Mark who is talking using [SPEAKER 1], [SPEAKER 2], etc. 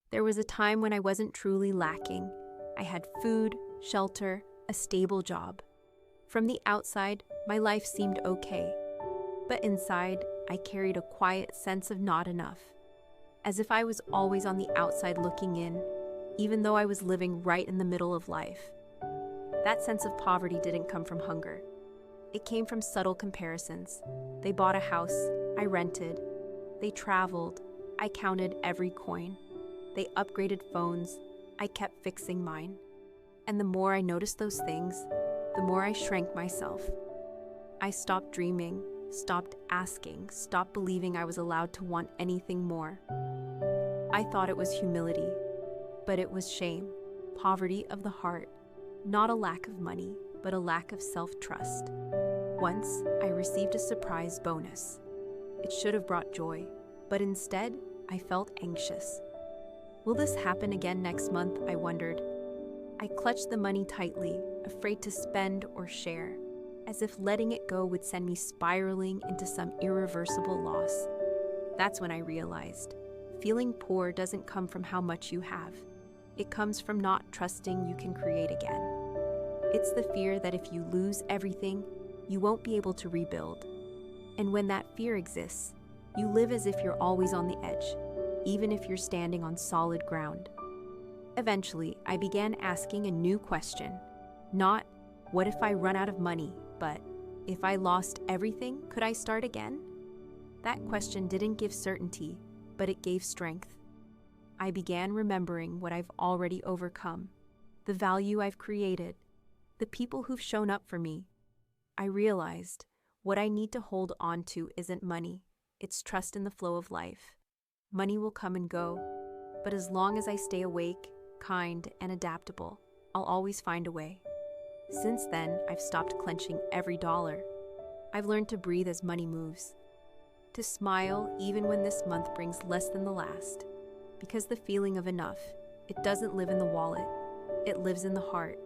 [SPEAKER 1] There was a time when I wasn't truly lacking. I had food, shelter, a stable job. From the outside, my life seemed okay. But inside, I carried a quiet sense of not enough. As if I was always on the outside looking in, even though I was living right in the middle of life. That sense of poverty didn't come from hunger. It came from subtle comparisons. They bought a house, I rented. They traveled, I counted every coin. They upgraded phones, I kept fixing mine. And the more I noticed those things, the more I shrank myself. I stopped dreaming, stopped asking, stopped believing I was allowed to want anything more. I thought it was humility, but it was shame, poverty of the heart, not a lack of money, but a lack of self-trust. Once, I received a surprise bonus. It should have brought joy, but instead, I felt anxious. Will this happen again next month? I wondered. I clutched the money tightly, afraid to spend or share, as if letting it go would send me spiraling into some irreversible loss. That's when I realized, feeling poor doesn't come from how much you have. It comes from not trusting you can create again. It's the fear that if you lose everything, you won't be able to rebuild. And when that fear exists, you live as if you're always on the edge, even if you're standing on solid ground. Eventually, I began asking a new question. Not, what if I run out of money, but if I lost everything, could I start again? That question didn't give certainty, but it gave strength. I began remembering what I've already overcome, the value I've created, the people who've shown up for me. I realized what I need to hold on to isn't money, it's trust in the flow of life. Money will come and go, but as long as I stay awake, kind, and adaptable, I'll always find a way. Since then, I've stopped clenching every dollar. I've learned to breathe as money moves, to smile even when this month brings less than the last, because the feeling of enough, it doesn't live in the wallet, it lives in the heart.